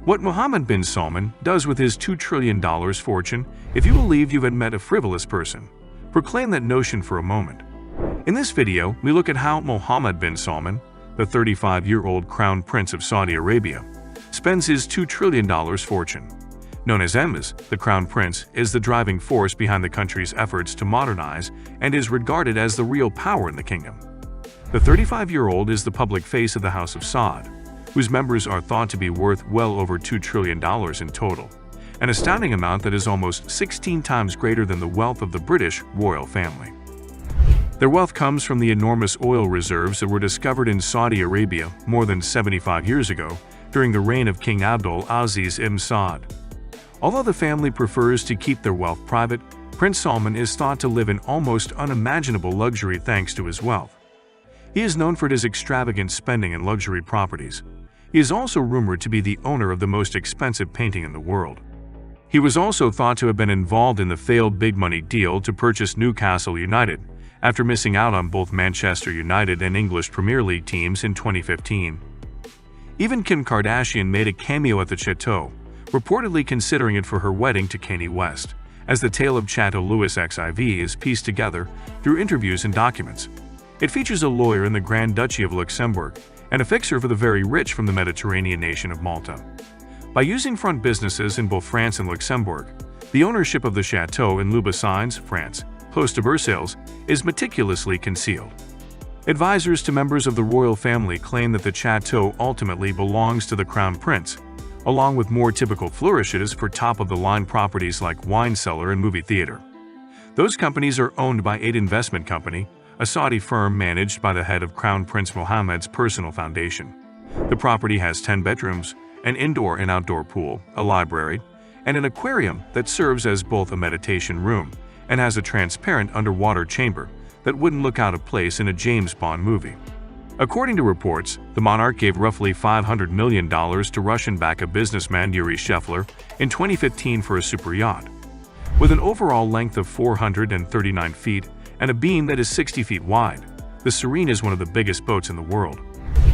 What Mohammed bin Salman does with his $2 trillion fortune, if you believe you've met a frivolous person. Proclaim that notion for a moment. In this video, we look at how Mohammed bin Salman, the 35-year-old Crown Prince of Saudi Arabia, spends his $2 trillion fortune. Known as Emmas, the Crown Prince is the driving force behind the country's efforts to modernize and is regarded as the real power in the kingdom. The 35-year-old is the public face of the House of Saud, whose members are thought to be worth well over $2 trillion in total, an astounding amount that is almost 16 times greater than the wealth of the British royal family. Their wealth comes from the enormous oil reserves that were discovered in Saudi Arabia more than 75 years ago during the reign of King Abdulaziz ibn Saud. Although the family prefers to keep their wealth private, Prince Salman is thought to live in almost unimaginable luxury thanks to his wealth. He is known for his extravagant spending in luxury properties. He is also rumored to be the owner of the most expensive painting in the world. He was also thought to have been involved in the failed big money deal to purchase Newcastle United, after missing out on both Manchester United and English Premier League teams in 2015. Even Kim Kardashian made a cameo at the chateau, reportedly considering it for her wedding to Kanye West, as the tale of Chateau Louis XIV is pieced together through interviews and documents. It features a lawyer in the Grand Duchy of Luxembourg and a fixer for the very rich from the Mediterranean nation of Malta. By using front businesses in both France and Luxembourg, the ownership of the chateau in Loubessines, France, close to Versailles, is meticulously concealed. Advisors to members of the royal family claim that the chateau ultimately belongs to the Crown Prince, along with more typical flourishes for top-of-the-line properties like wine cellar and movie theater. Those companies are owned by Aid Investment Company, a Saudi firm managed by the head of Crown Prince Mohammed's personal foundation. The property has 10 bedrooms, an indoor and outdoor pool, a library, and an aquarium that serves as both a meditation room and has a transparent underwater chamber that wouldn't look out of place in a James Bond movie. According to reports, the monarch gave roughly $500 million to Russian-backed businessman Yuri Shefler in 2015 for a super yacht. With an overall length of 439 feet and a beam that is 60 feet wide, the Serene is one of the biggest boats in the world.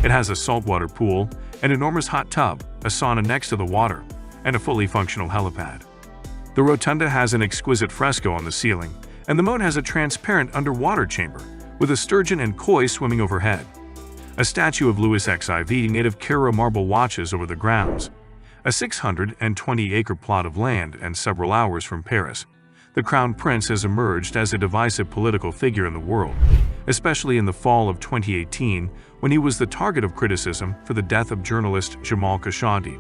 It has a saltwater pool, an enormous hot tub, a sauna next to the water, and a fully functional helipad. The rotunda has an exquisite fresco on the ceiling, and the moat has a transparent underwater chamber with a sturgeon and koi swimming overhead. A statue of Louis XIV made of Carrara marble watches over the grounds. A 620-acre plot of land and several hours from Paris, the Crown Prince has emerged as a divisive political figure in the world, especially in the fall of 2018 when he was the target of criticism for the death of journalist Jamal Khashoggi,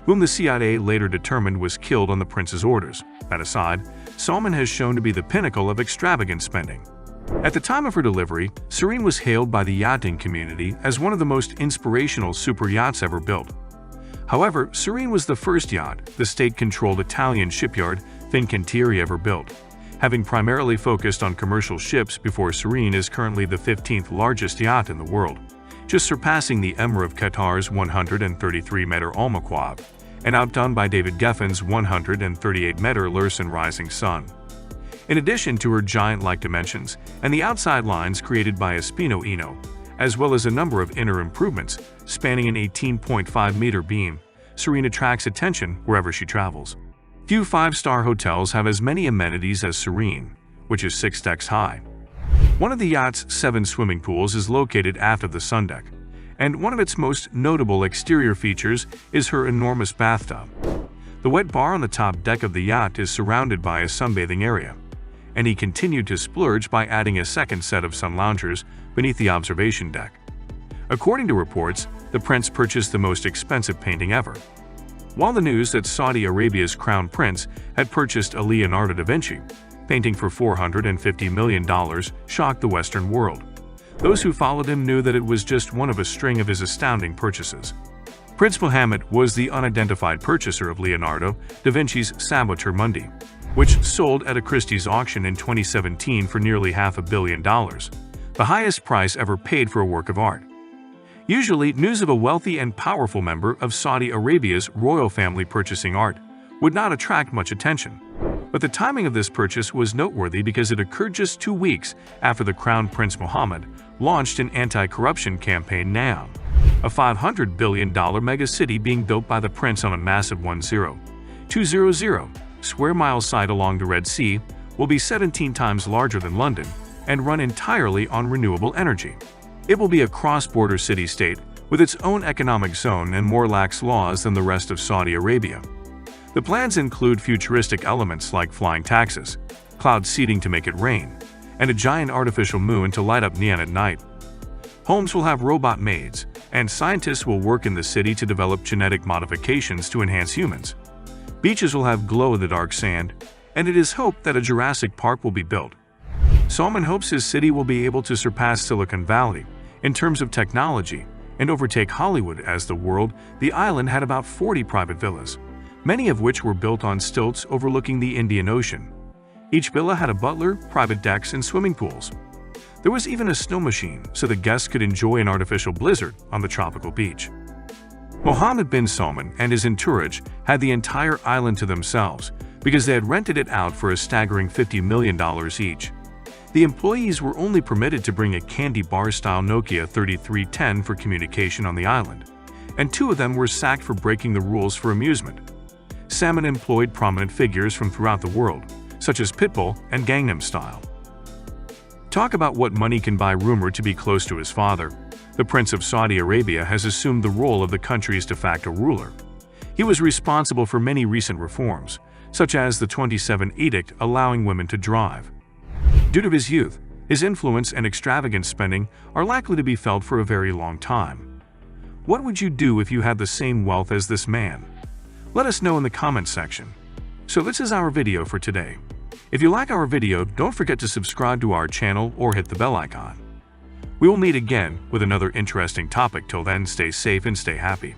whom the CIA later determined was killed on the prince's orders. That aside, Salman has shown to be the pinnacle of extravagant spending. At the time of her delivery, Serene was hailed by the yachting community as one of the most inspirational super yachts ever built. However, Serene was the first yacht the state-controlled Italian shipyard Fincantieri ever built, having primarily focused on commercial ships before Serene is currently the 15th largest yacht in the world, just surpassing the Emir of Qatar's 133-meter Almaquav, and outdone by David Geffen's 138-meter Lursen Rising Sun. In addition to her giant-like dimensions and the outside lines created by Espino Eno, as well as a number of inner improvements spanning an 18.5-meter beam, Serene attracts attention wherever she travels. Few five-star hotels have as many amenities as Serene, which is 6 decks high. One of the yacht's 7 swimming pools is located aft of the sun deck, and one of its most notable exterior features is her enormous bathtub. The wet bar on the top deck of the yacht is surrounded by a sunbathing area, and he continued to splurge by adding a second set of sun loungers beneath the observation deck. According to reports, the prince purchased the most expensive painting ever. While the news that Saudi Arabia's Crown Prince had purchased a Leonardo da Vinci painting for $450 million shocked the Western world, those who followed him knew that it was just one of a string of his astounding purchases. Prince Mohammed was the unidentified purchaser of Leonardo da Vinci's Saboteur Mundi, which sold at a Christie's auction in 2017 for nearly $500 million, the highest price ever paid for a work of art. Usually, news of a wealthy and powerful member of Saudi Arabia's royal family purchasing art would not attract much attention. But the timing of this purchase was noteworthy because it occurred just 2 weeks after the Crown Prince Mohammed launched an anti-corruption campaign. Now, a $500 billion megacity being built by the prince on a massive 10,200 square mile site along the Red Sea, will be 17 times larger than London and run entirely on renewable energy. It will be a cross-border city-state with its own economic zone and more lax laws than the rest of Saudi Arabia. The plans include futuristic elements like flying taxis, cloud seeding to make it rain, and a giant artificial moon to light up neon at night. Homes will have robot maids, and scientists will work in the city to develop genetic modifications to enhance humans. Beaches will have glow-in-the-dark sand, and it is hoped that a Jurassic Park will be built. Salman hopes his city will be able to surpass Silicon Valley in terms of technology and overtake Hollywood as the island had about 40 private villas, many of which were built on stilts overlooking the Indian Ocean. Each villa had a butler, private decks, and swimming pools. There was even a snow machine so the guests could enjoy an artificial blizzard on the tropical beach. Mohammed bin Salman and his entourage had the entire island to themselves because they had rented it out for a staggering $50 million each. The employees were only permitted to bring a candy bar-style Nokia 3310 for communication on the island, and 2 of them were sacked for breaking the rules for amusement. Salman employed prominent figures from throughout the world, such as Pitbull and Gangnam Style. Talk about what money can buy. Rumored to be close to his father, the Prince of Saudi Arabia has assumed the role of the country's de facto ruler. He was responsible for many recent reforms, such as the 27 edict allowing women to drive. Due to his youth, his influence and extravagant spending are likely to be felt for a very long time. What would you do if you had the same wealth as this man? Let us know in the comments section. So this is our video for today. If you like our video, don't forget to subscribe to our channel or hit the bell icon. We will meet again with another interesting topic. Till then, stay safe and stay happy.